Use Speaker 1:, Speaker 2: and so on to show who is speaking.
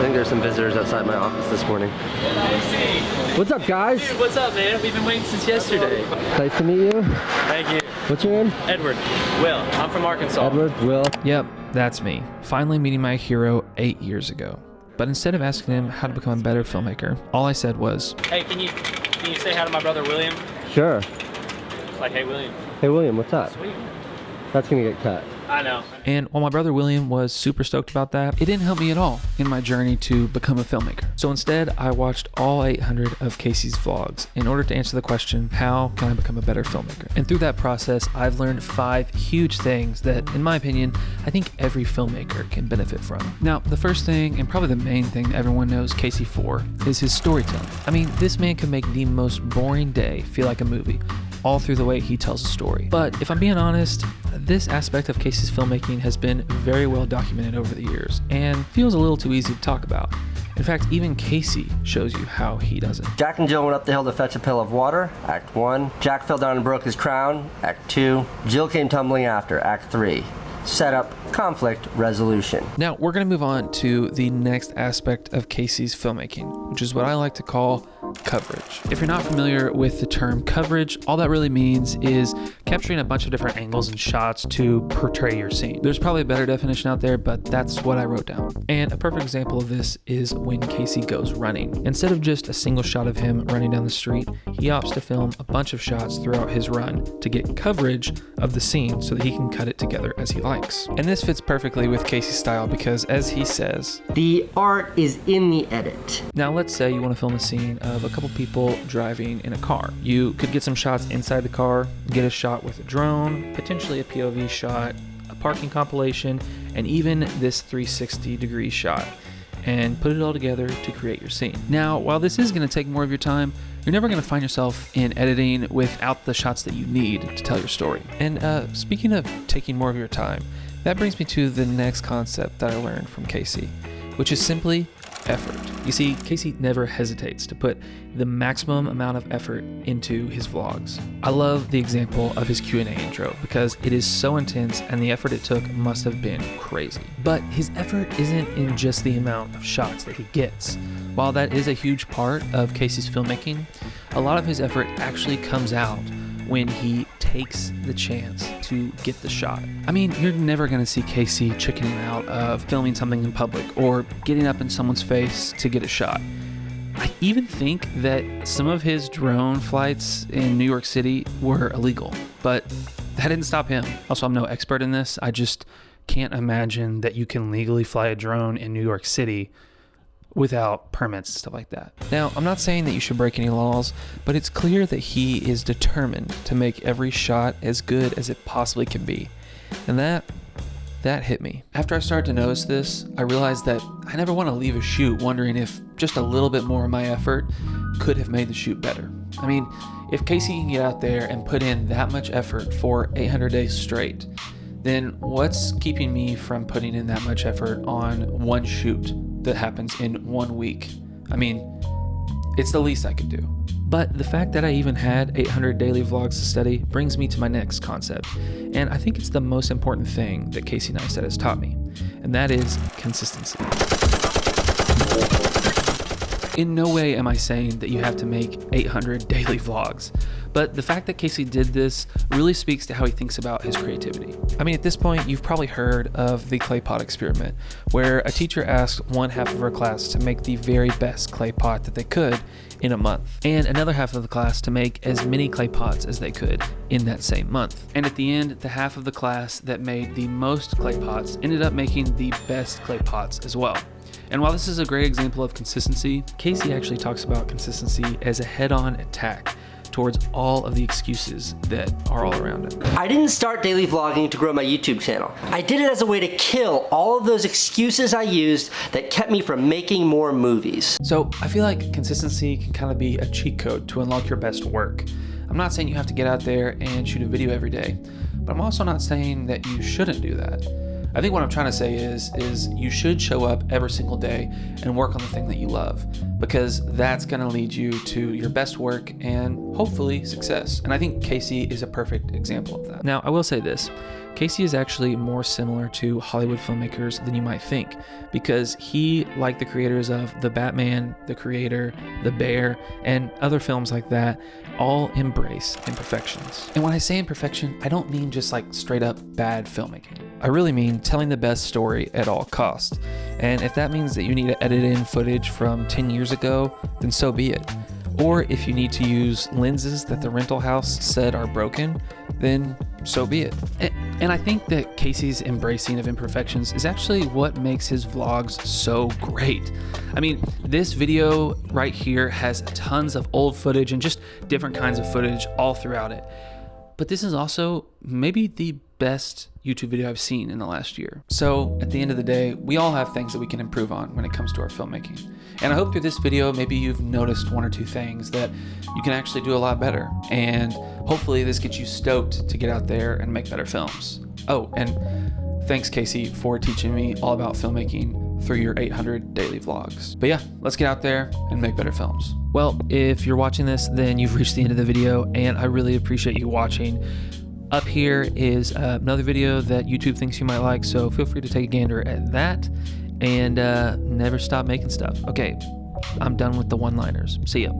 Speaker 1: think there's some visitors outside my office this morning. What's up, guys?
Speaker 2: Dude, what's up, man? We've been waiting since yesterday.
Speaker 1: Nice to meet you.
Speaker 2: Thank you.
Speaker 1: What's your name?
Speaker 2: Edward. Will. I'm from Arkansas.
Speaker 1: Edward, Will.
Speaker 3: Yep, that's me. Finally meeting my hero 8 years ago. But instead of asking him how to become a better filmmaker, all I said was,
Speaker 2: Hey, can you say hi to my brother William?
Speaker 1: Sure.
Speaker 2: It's like, hey, William.
Speaker 1: Hey, William, what's up?
Speaker 2: Sweet.
Speaker 1: That's gonna get cut.
Speaker 2: I know.
Speaker 3: and while my brother William was super stoked about that, it didn't help me at all in my journey to become a filmmaker. So instead, I watched all 800 of Casey's vlogs in order to answer the question, how can I become a better filmmaker? And through that process, I've learned 5 huge things that, in my opinion, I think every filmmaker can benefit from. Now, the first thing, and probably the main thing that everyone knows Casey for, is his storytelling. I mean, this man can make the most boring day feel like a movie, all through the way he tells a story. But if I'm being honest, this aspect of Casey's filmmaking has been very well documented over the years and feels a little too easy to talk about. In fact, even Casey shows you how he does it.
Speaker 1: Jack and Jill went up the hill to fetch a pail of water, Act 1. Jack fell down and broke his crown, Act 2. Jill came tumbling after, Act 3. Setup, conflict, resolution.
Speaker 3: Now, we're going to move on to the next aspect of Casey's filmmaking, which is what I like to call coverage. If you're not familiar with the term coverage, all that really means is capturing a bunch of different angles and shots to portray your scene. There's probably a better definition out there, but that's what I wrote down. And a perfect example of this is when Casey goes running. Instead of just a single shot of him running down the street, he opts to film a bunch of shots throughout his run to get coverage of the scene so that he can cut it together as he likes. And this fits perfectly with Casey's style because, as he says,
Speaker 1: the art is in the edit.
Speaker 3: Now let's say you want to film a scene of a couple people driving in a car. You could get some shots inside the car, get a shot with a drone, potentially a POV shot, a parking compilation, and even this 360-degree shot, and put it all together to create your scene. Now, while this is going to take more of your time, you're never going to find yourself in editing without the shots that you need to tell your story. And speaking of taking more of your time, that brings me to the next concept that I learned from Casey, which is simply effort. You see, Casey never hesitates to put the maximum amount of effort into his vlogs. I love the example of his Q&A intro because it is so intense and the effort it took must have been crazy. But his effort isn't in just the amount of shots that he gets. While that is a huge part of Casey's filmmaking, a lot of his effort actually comes out when he takes the chance to get the shot. I mean, you're never gonna see Casey chickening out of filming something in public or getting up in someone's face to get a shot. I even think that some of his drone flights in New York City were illegal, but that didn't stop him. Also, I'm no expert in this. I just can't imagine that you can legally fly a drone in New York City without permits and stuff like that. Now, I'm not saying that you should break any laws, but it's clear that he is determined to make every shot as good as it possibly can be. And that hit me. After I started to notice this, I realized that I never want to leave a shoot wondering if just a little bit more of my effort could have made the shoot better. I mean, if Casey can get out there and put in that much effort for 800 days straight, then what's keeping me from putting in that much effort on one shoot that happens in 1 week? I mean, it's the least I could do. But the fact that I even had 800 daily vlogs to study brings me to my next concept. And I think it's the most important thing that Casey Neistat has taught me, and that is consistency. In no way am I saying that you have to make 800 daily vlogs, but the fact that Casey did this really speaks to how he thinks about his creativity. I mean, at this point, you've probably heard of the clay pot experiment, where a teacher asked one half of her class to make the very best clay pot that they could in a month, and another half of the class to make as many clay pots as they could in that same month. And at the end, the half of the class that made the most clay pots ended up making the best clay pots as well. And while this is a great example of consistency, Casey actually talks about consistency as a head-on attack towards all of the excuses that are all around it.
Speaker 1: I didn't start daily vlogging to grow my YouTube channel. I did it as a way to kill all of those excuses I used that kept me from making more movies.
Speaker 3: So I feel like consistency can kind of be a cheat code to unlock your best work. I'm not saying you have to get out there and shoot a video every day, but I'm also not saying that you shouldn't do that. I think what I'm trying to say is you should show up every single day and work on the thing that you love, because that's going to lead you to your best work and hopefully success. And I think Casey is a perfect example of that. Now, I will say this. Casey is actually more similar to Hollywood filmmakers than you might think, because he, like the creators of The Batman, The Creator, The Bear, and other films like that, all embrace imperfections. And when I say imperfection, I don't mean just like straight up bad filmmaking. I really mean telling the best story at all costs. And if that means that you need to edit in footage from 10 years ago, then so be it. Or if you need to use lenses that the rental house said are broken, then so be it. And I think that Casey's embracing of imperfections is actually what makes his vlogs so great. I mean, this video right here has tons of old footage and just different kinds of footage all throughout it. But this is also maybe the best YouTube video I've seen in the last year. So at the end of the day, we all have things that we can improve on when it comes to our filmmaking. And I hope through this video, maybe you've noticed one or two things that you can actually do a lot better. And hopefully this gets you stoked to get out there and make better films. Oh, and thanks Casey for teaching me all about filmmaking through your 800 daily vlogs. But yeah, let's get out there and make better films. Well, if you're watching this, then you've reached the end of the video, and I really appreciate you watching. Up here is another video that YouTube thinks you might like, so feel free to take a gander at that, and never stop making stuff. Okay, I'm done with the one-liners. See ya.